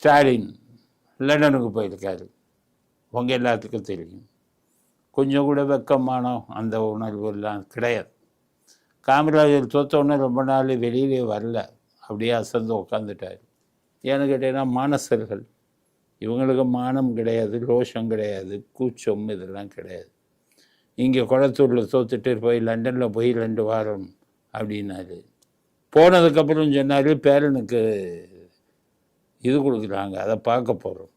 ஸ்டாலின் லண்டனுக்கு போயிருக்காரு, உங்கள் எல்லாத்துக்கும் தெரியும். கொஞ்சம் கூட வெக்கமானம் அந்த உணர்வு எல்லாம் கிடையாது. காமராஜர் தோற்றவுடனே ரொம்ப நாள் வெளியிலே வரல, அப்படியே அசந்து உட்காந்துட்டார். ஏன்னு கேட்டீங்கன்னா மானசர்கள், இவங்களுக்கு மானம் கிடையாது, ரோஷம் கிடையாது, கூச்சம் இதெல்லாம் கிடையாது. இங்கே குளத்தூரில் தோத்துட்டு போய் லண்டனில் போய் 2 வாரம் அப்படின்னாரு. போனதுக்கப்புறம் சொன்னார், பேரனுக்கு இது கொடுக்குறாங்க, அதை பார்க்க போகிறோம்.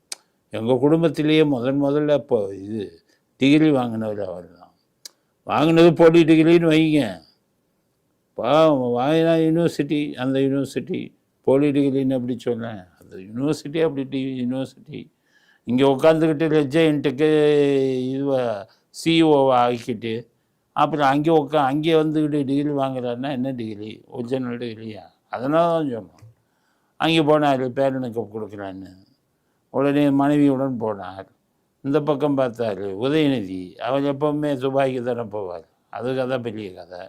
எங்கள் குடும்பத்திலேயே முதல்ல இப்போ இது டிகிரி வாங்கினவர் அவர் தான். வாங்கினது போலி டிகிரின்னு வைங்க, வாங்கினா யூனிவர்சிட்டி, அந்த யூனிவர்சிட்டி போலி டிகிரின்னு அப்படி சொன்னேன். அந்த யூனிவர்சிட்டி அப்படி யூனிவர்சிட்டி. இங்கே உட்காந்துக்கிட்டு ரெஜென்ட்டுக்கு இது சிஇஓவை ஆக்கிட்டு அப்புறம் அங்கே வந்துக்கிட்டு டிகிரி வாங்குறாருன்னா என்ன டிகிரி? ஒரிஜினல் டிகிரியா? அதனால தான் சொன்னோம். அங்கே போனார், பேரனுக்கு கொடுக்குறான்னு. உடனே மனைவியுடன் போனார். இந்த பக்கம் பார்த்தார் உதயநிதி, அவர் எப்போவுமே துபாய்க்கு தானே போவார், அது கதை பெரிய கதை.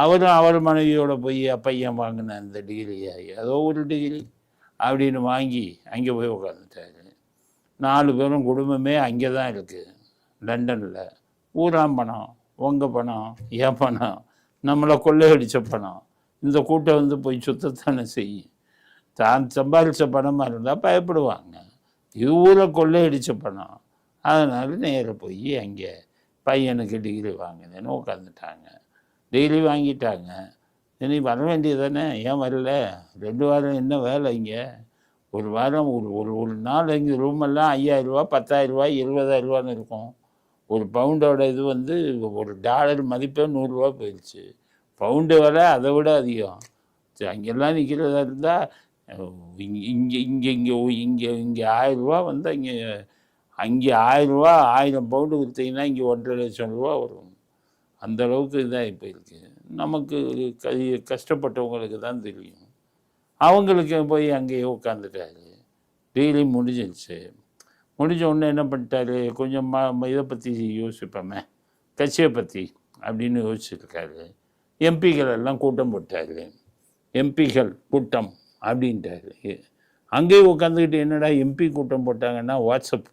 அவரும் அவர் மனைவியோடு போய் பையன் வாங்கின அந்த டிகிரியா, ஏதோ ஒரு டிகிரி அப்படின்னு வாங்கி அங்கே போய் உட்காந்துட்டார். 4 பேரும் குடும்பமே அங்கே தான் இருக்குது, லண்டனில். ஊராம் பணம், உங்கள் பணம், என் பணம், நம்மளை கொள்ளையடித்த பணம். இந்த கூட்டம் வந்து போய் சுத்தத்தானே செய்யும். தான் சம்பாதிச்ச பணமாக இருந்தால் பயப்படுவாங்க. இது ஊரை கொள்ளையடித்த பணம். அதனால் நேராக போய் அங்கே பையனுக்கு டிகிரி வாங்குதுன்னு உட்காந்துட்டாங்க. டிகிரி வாங்கிட்டாங்க. இனி வர வேண்டியது தானே, ஏன் வரல? 2 வாரம் என்ன வேலை இங்கே? ஒரு வாரம் ஒரு நாள் இங்கே ரூமெல்லாம் 5000 ரூபா, 10,000 ரூபா, 20,000 ரூபான்னு இருக்கும். ஒரு பவுண்டோட இது வந்து $1 மதிப்பே 100 ரூபா போயிடுச்சு. பவுண்டு விலை அதை விட அதிகம். அங்கெல்லாம் நிற்கிறதா இருந்தால் இங்கே 1000 ரூபா வந்து அங்கே 1000 ரூபா, 1000 பவுண்டு கொடுத்தீங்கன்னா இங்கே 1.5 லட்சம் ரூபா வரும். அந்த அளவுக்கு இதாக இப்போ இருக்குது. நமக்கு கஷ்டப்பட்டவங்களுக்கு தான் தெரியும். அவங்களுக்கு போய் அங்கேயே உட்காந்துட்டாரு. டிகிரி முடிஞ்சிருச்சு. முடிஞ்ச உடனே என்ன பண்ணிட்டாரு, கொஞ்சம் இதை பற்றி யோசிப்போமே, கட்சியை பற்றி அப்படின்னு யோசிச்சுருக்காரு. எம்பிக்கள் எல்லாம் கூட்டம் போட்டார். எம்பிக்கள் கூட்டம் அப்படின்ட்டாரு. அங்கேயே உட்காந்துக்கிட்டு என்னடா எம்பி கூட்டம் போட்டாங்கன்னா வாட்ஸ்அப்,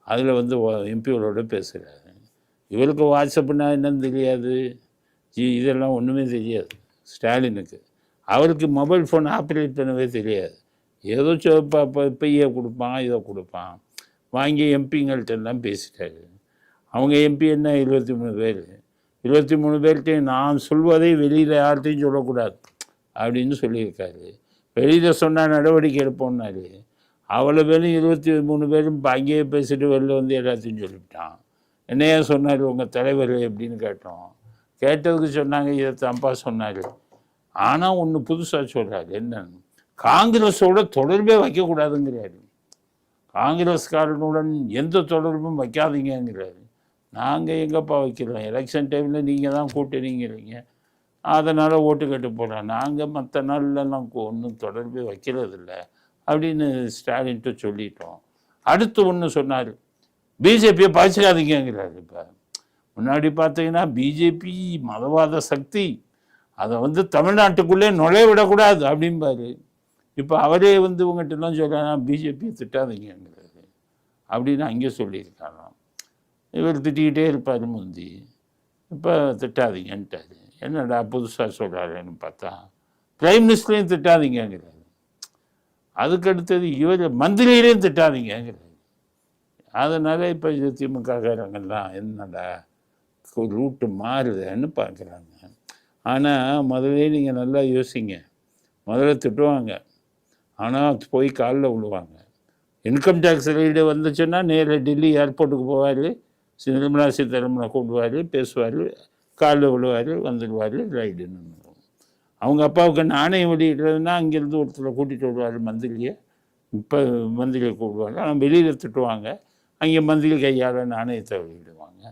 அதில் வந்து எம்பிகளோட பேசுகிறாரு. இவருக்கு வாட்ஸ்அப்புன்னா என்னன்னு தெரியாது, இதெல்லாம் ஒன்றுமே தெரியாது ஸ்டாலினுக்கு. அவருக்கு மொபைல் ஃபோன் ஆப்ரேட் பண்ணவே தெரியாது. ஏதோ பையை கொடுப்பான், இதை கொடுப்பான். வாங்கி எம்பிங்கள்ட்டெல்லாம் பேசிட்டாரு. அவங்க எம்பி என்ன 23 பேர். 23 பேர்கிட்டையும் நான் சொல்வதை வெளியில் யார்கிட்டையும் சொல்லக்கூடாது அப்படின்னு சொல்லியிருக்காரு. வெளியில் சொன்னால் நடவடிக்கை எடுப்போம்னாரு. அவ்வளோ பேரும் 23 பேரும் அங்கேயே பேசிட்டு வெளில வந்து எல்லாத்தையும் சொல்லிவிட்டான். என்னையா சொன்னார் உங்கள் தலைவர் எப்படின்னு கேட்டோம். கேட்டதுக்கு சொன்னாங்க இதை தம்பா சொன்னார். ஆனால் ஒன்று புதுசாக சொல்கிறாரு, என்னன்னு காங்கிரஸோட தொடர்பே வைக்கக்கூடாதுங்கிறாரு. காங்கிரஸ்காரனுடன் எந்த தொடர்பும் வைக்காதீங்கிறாரு. நாங்கள் எங்கப்பா வைக்கிறோம்? எலெக்ஷன் டைமில் நீங்கள் தான் கூட்டணிங்கிறீங்க, அதனால் ஓட்டு கட்டு போகிறோம். நாங்கள் மற்ற நாள்லாம் ஒன்றும் தொடர்பே வைக்கிறதில்ல அப்படின்னு ஸ்டாலின்ட்டு சொல்லிட்டோம். அடுத்து ஒன்று சொன்னார், பிஜேபியை பாய்ச்சிக்காதீங்கிறாரு. இப்போ முன்னாடி பார்த்தீங்கன்னா பிஜேபி மதவாத சக்தி, அதை வந்து தமிழ்நாட்டுக்குள்ளே நுழைய விடக்கூடாது அப்படின்பாரு. இப்போ அவரே வந்து உங்கள்கிட்டலாம் சொல்கிறாங்க பிஜேபியை திட்டாதீங்கிறாரு அப்படின்னு அங்கே சொல்லியிருக்காராம். இவர் திட்டிக்கிட்டே இருப்பார் முந்தி, இப்போ திட்டாதீங்கன்ட்டார். என்னடா புதுசாக சொல்கிறாருன்னு பார்த்தா பிரைம் மினிஸ்டரையும் திட்டாதீங்கிறாரு. அதுக்கடுத்தது இவர் மந்திரியிலையும் திட்டாதீங்கிறாரு. அதனால் இப்போ இது திமுககாரங்கெல்லாம் என்னடா ரூட்டு மாறுதுன்னு பார்க்குறாங்க. ஆனால் முதல்ல நீங்கள் நல்லா யோசிங்க. முதல்ல திட்டுவாங்க, ஆனால் போய் காலில் விழுவாங்க. இன்கம் டேக்ஸ் ரைடு வந்துச்சுன்னா நேரில் டெல்லி ஏர்போர்ட்டுக்கு போவார், நிர்மலா சீதாராமனை கூப்பிடுவார், பேசுவார், காலில் விழுவார், வந்துடுவார், ரைடுன்னு. அவங்க அப்பாவுக்கு நாணயம் வெளியிடுறதுன்னா அங்கேருந்து ஒருத்தரை கூட்டிகிட்டு வருவார் மந்திரியை. இப்போ மந்திரியை கூப்பிடுவாங்க, ஆனால் வெளியில் திட்டுவாங்க. அங்கே மந்திரி கையால் நாணயத்தை வெளியிடுவாங்க.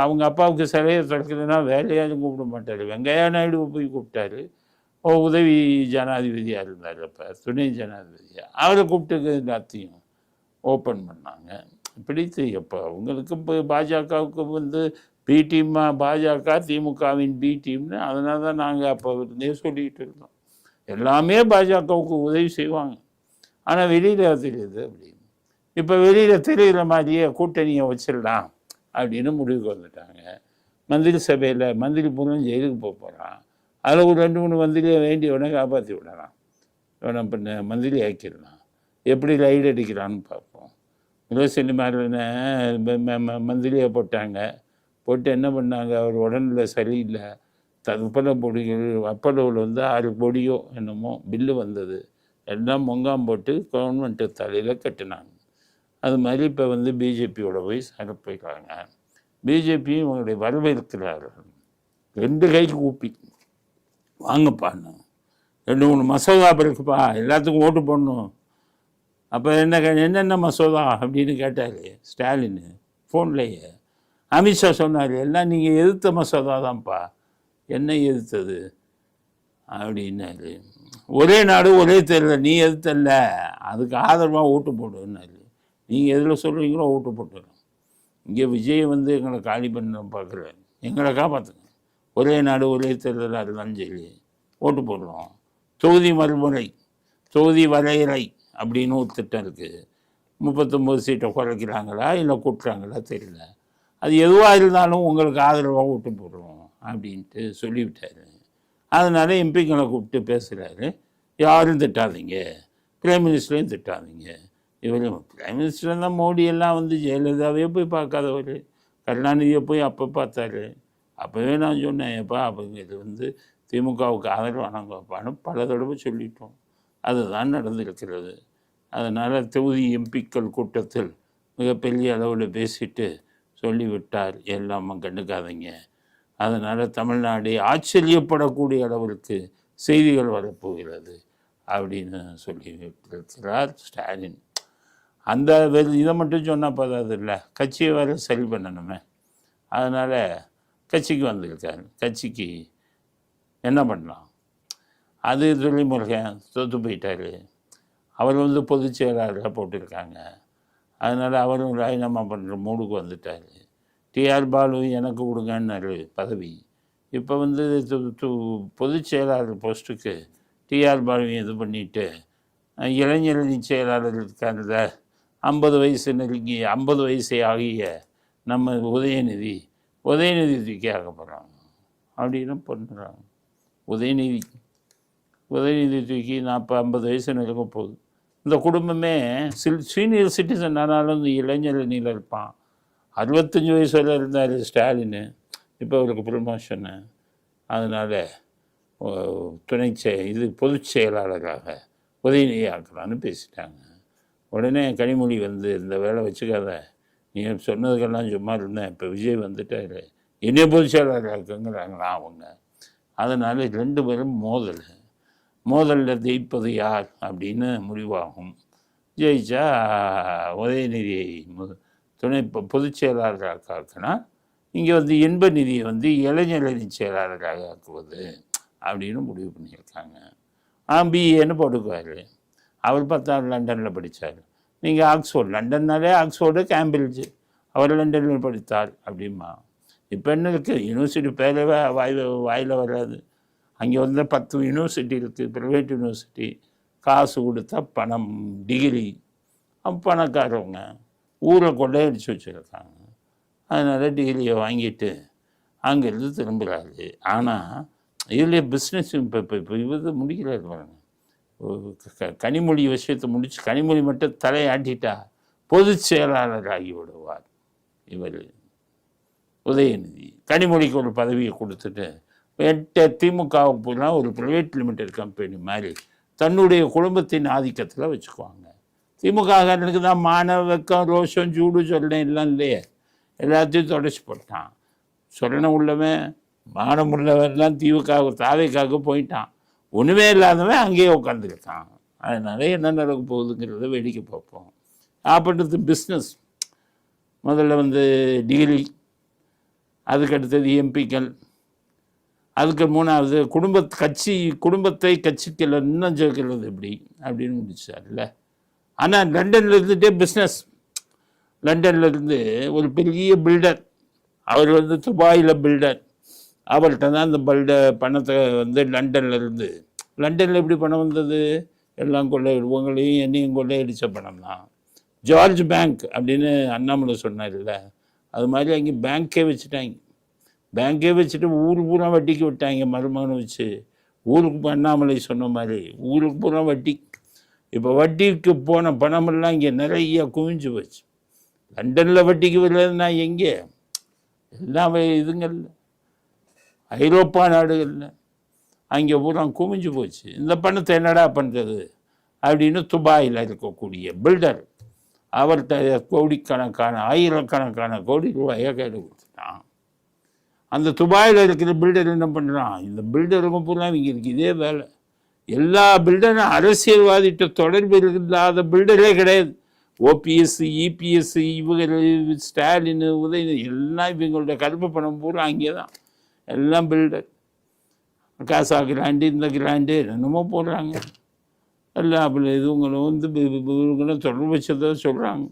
அவங்க அப்பாவுக்கு சிலையை திறக்குதுன்னா வேலையாலும் கூப்பிட மாட்டார். வெங்கையா நாயுடுவை போய் கூப்பிட்டாரு. உதவி ஜனாதிபதியாக இருந்தார், அப்போ துணை ஜனாதிபதியாக. அவரை கூப்பிட்டு எல்லாத்தையும் ஓப்பன் பண்ணாங்க. பிடித்து எப்போ அவங்களுக்கு இப்போ பாஜகவுக்கு வந்து பி டீம்மா பாஜக, திமுகவின் பி டீம்னு. அதனால தான் நாங்கள் அப்போ இருந்தே சொல்லிகிட்டு இருந்தோம், எல்லாமே பாஜகவுக்கு உதவி செய்வாங்க. ஆனால் வெளியில் தெரியுது அப்படின்னு. இப்போ வெளியில் தெரிகிற மாதிரியே கூட்டணியை வச்சிடலாம் அப்படின்னு முடிவுக்கு வந்துட்டாங்க. மந்திரி சபையில் மந்திரி பூரம் ஜெயிலுக்கு போகிறான். அதில் ஒரு 2-3 மந்திரியை வேண்டியவனை காப்பாற்றி விடலாம், இவனை பண்ண மந்திரி ஆக்கிடலாம். எப்படி ரைடு அடிக்கிறான்னு பார்ப்போம். முதல் சினிமாவில் மந்திரியை போட்டாங்க. போட்டு என்ன பண்ணாங்க, அவர் உடனே சரியில்லை, உப்பள பொடிகள் அப்பளவில் 6 பொடியோ என்னமோ பில்லு வந்தது, எல்லாம் மொங்காம் போட்டு கவர்மெண்ட்டு தலையில் கட்டினாங்க. அது மாதிரி இப்போ பிஜேபியோட போய் சேர போயிட்டாங்க. பிஜேபியும் இவங்களுடைய வரவேற்கிறார்கள். 2 கைக்கு கூப்பி வாங்கப்பான்னு. 2-3 மசோதா இருக்குப்பா, எல்லாத்துக்கும் ஓட்டு போடணும். அப்போ என்னென்ன மசோதா அப்படின்னு கேட்டார் ஸ்டாலின் ஃபோன்லேயே. அமித்ஷா சொன்னார், எல்லாம் நீங்கள் எதிர்த்த மசோதா தான்ப்பா. என்ன எதிர்த்தது அப்படின்னாரு. ஒரே நாடு ஒரே தேர்தல், நீ எதிர்த்தல்ல, அதுக்கு ஆதரவாக ஓட்டு போடுன்னாரு. நீங்கள் எதில் சொல்கிறீங்களோ ஓட்டு போட்டுருங்க. இங்கே விஜய் எங்களை காலி பண்ண பார்க்குறாரு, எங்களை காப்பாற்றுங்க. ஒரே நாடு ஒரே தேர்தலாக இருந்தாலும் சரி ஓட்டு போடுறோம். தொகுதி மறுமுறை, தொகுதி வரையறை அப்படின்னு ஒரு திட்டம் இருக்குது. 39 சீட்டை குறைக்கிறாங்களா இல்லை கூட்டுறாங்களா தெரியல. அது எதுவாக இருந்தாலும் உங்களுக்கு ஆதரவாக ஓட்டு போடுறோம் அப்படின்ட்டு சொல்லிவிட்டார். அதனால் எம்பிங்களை கூப்பிட்டு பேசுகிறாரு. யாரும் திட்டாதீங்க, பிரைம் மினிஸ்டரையும் திட்டாதீங்க. இவரும் பிரைம் மினிஸ்டர் தான் மோடி எல்லாம் ஜெயலலிதாவே போய் பார்க்காதவர், கருணாநிதியை போய் அப்போ பார்த்தாரு. அப்போவே நான் சொன்னேன், எப்பா அவங்க இது திமுகவுக்கு ஆதரவு வணங்கப்பான்னு பல தடவை சொல்லிட்டோம். அதுதான் நடந்திருக்கிறது. அதனால் தொகுதி எம்பிக்கள் கூட்டத்தில் மிகப்பெரிய அளவில் பேசிட்டு சொல்லிவிட்டார், எல்லாமே கண்டுக்காதீங்க. அதனால் தமிழ்நாடு ஆச்சரியப்படக்கூடிய அளவிற்கு செய்திகள் வரப்போகிறது அப்படின்னு சொல்லிவிட்டிருக்கிறார் ஸ்டாலின். அந்த இதை மட்டும் சொன்னால் போதாது இல்லை, கட்சியை வேறு சரி பண்ணணுமே. அதனால் கட்சிக்கு வந்திருக்காரு. கட்சிக்கு என்ன பண்ணலாம், அது துரைமுருகன் தோற்று போயிட்டார். அவர் பொதுச் செயலாளராக போட்டிருக்காங்க. அதனால் அவரும் ராஜினாமா பண்ணுற மூடுக்கு வந்துட்டார். டிஆர் பாலு எனக்கு கொடுங்கன்னாரு பதவி. இப்போ பொதுச் செயலாளர் போஸ்ட்டுக்கு டிஆர் பாலு இது பண்ணிவிட்டு இளைஞரணி செயலாளர் இருக்கார்ல, 50 வயசு நெருங்கி 50 வயசே ஆகிய நம்ம உதயநிதி தூக்கி ஆக போகிறாங்க அப்படின்னு பண்ணுறாங்க. உதயநிதி தூக்கி 50 வயசு நெருங்க போகுது. இந்த குடும்பமே சீனியர் சிட்டிசன் ஆனாலும் இளைஞரணியில் இருப்பான். 65 வயசு வரை இருந்தார் ஸ்டாலின். இப்போ அவருக்கு ப்ரமோஷனு. அதனால் பொதுச் செயலாளராக உதயநிதி ஆக்கலான்னு பேசிட்டாங்க. உடனே கனிமொழி இந்த வேலை வச்சுக்காத, நீ சொன்னதுக்கெல்லாம் சும்மா இருந்தேன், இப்போ விஜய் வந்துட்டார், என்னைய பொதுச் செயலாளராக்குங்கிறாங்களா அவங்க. அதனால் 2 பேரும் மோதலில் ஜெயிப்பது யார் அப்படின்னு முடிவாகும். ஜெயிச்சா உதயநிதியை பொதுச் செயலாளராக ஆக்குனா, இங்கே இன்ப நிதியை இளைஞரணி செயலாளராக ஆக்குவது அப்படின்னு முடிவு பண்ணியிருக்காங்க. பிஏன்னு போட்டுக்குவார். அவர் 10 லண்டனில் படித்தார். நீங்கள் ஆக்ஸ்ஃபோர்டு, லண்டன்னாலே ஆக்ஸ்ஃபோர்டு கேம்பிரிட்ஜ், அவர் லண்டனில் படித்தார் அப்படிமா. இப்போ என்ன இருக்குது, யூனிவர்சிட்டி பேரவே வாயில் வராது. அங்கே 10 யூனிவர்சிட்டி இருக்குது, ப்ரைவேட் யூனிவர்சிட்டி. காசு கொடுத்தா பணம், டிகிரி, பணக்காரவங்க ஊரை கொள்ளையடிச்சு வச்சுருக்காங்க. அதனால் டிகிரியை வாங்கிட்டு அங்கேருந்து திரும்புகிறாரு. ஆனால் இதில் பிஸ்னஸ் இப்போ இது முடிக்கிறாரு பாருங்க. கனிமொழி விஷயத்தை முடிச்சு கனிமொழி மட்டும் தலையாட்டிட்டா பொதுச் செயலாளர் ஆகி விடுவார் இவர் உதயநிதி. கனிமொழிக்கு ஒரு பதவியை கொடுத்துட்டு திமுகவுக்கு போனால் ஒரு ப்ரைவேட் லிமிடெட் கம்பெனி மாதிரி தன்னுடைய குடும்பத்தின் ஆதிக்கத்தில் வச்சுக்குவாங்க. திமுககாரனுக்கு தான் மான வெக்கம் ரோஷம் சூடு சொல்லணும் எல்லாம் இல்லையே, எல்லாத்தையும் தொடச்சி போட்டான். சொல்லணும் உள்ளவன் மானம் உள்ளவன்லாம் திமுக தாவைக்காக போயிட்டான். ஒன்றுமே இல்லாதவன் அங்கேயே உட்காந்துருக்கான். அதனால என்ன நடக்க போகுதுங்கிறத வேடிக்கை பார்ப்போம். ஆப்பட்டது பிஸ்னஸ். முதல்ல டிகிரி, அதுக்கடுத்தது எம்பிக்கள், அதுக்கு 3வது குடும்பத்தை கட்சிக்கல இன்னும் சேர்க்கிறது எப்படி அப்படின்னு முடிச்சார்ல. ஆனால் லண்டனில் இருந்துகிட்டே பிஸ்னஸ். லண்டனில் இருந்து ஒரு பெரிய பில்டர், அவர் துபாயில் பில்டர். அவர்கிட்ட தான் அந்த பணத்தை லண்டனில் எப்படி பணம் வந்தது, எல்லாம் உங்களையும் என்னையும் கொள்ளையடித்த பணம் தான். ஜார்ஜ் பேங்க் அப்படின்னு அண்ணாமலை சொன்னார்ல, அது மாதிரி அங்கே பேங்க்கே வச்சுட்டாங்க. பேங்க்கே வச்சுட்டு ஊருக்கு பூரா வட்டிக்கு விட்டாங்க மருமகனை வச்சு. ஊருக்கு அண்ணாமலை சொன்ன மாதிரி ஊருக்கு பூரா வட்டி. இப்போ வட்டிக்கு போன பணமெல்லாம் இங்கே நிறைய குவிஞ்சு போச்சு. லண்டனில் வட்டிக்கு வரலன்னா எங்கே? எல்லாம் இதுங்கள்ல ஐரோப்பா நாடுகளில் அங்கே பூரா குவிஞ்சு போச்சு. இந்த பணத்தை என்னடா பண்ணுறது அப்படின்னு துபாயில் இருக்கக்கூடிய பில்டர் அவர்கிட்ட கோடிக்கணக்கான ஆயிரக்கணக்கான கோடி ரூபாயை கையில் கொடுத்துட்டான். அந்த துபாயில் இருக்கிற பில்டர் என்ன பண்ணுறான்? இந்த பில்டருக்கும் பூரா இங்கே இருக்குது இதே வேலை. எல்லா பில்டரும் அரசியல்வாதிட்ட தொடர்பு இல்லாத பில்டரே கிடையாது. ஓபிஎஸ், இபிஎஸ், இவங்க ஸ்டாலின், உதயநிதி எல்லாம் இவங்களோட கருப்பு பணம் பூரா அங்கே தான். எல்லாம் பில்டர். காசா கிராண்டு, இந்த கிராண்டு என்னமோ போடுறாங்க. எல்லாம் அப்படி இதுவங்களும் தொடர்பு வச்சதை சொல்கிறாங்க.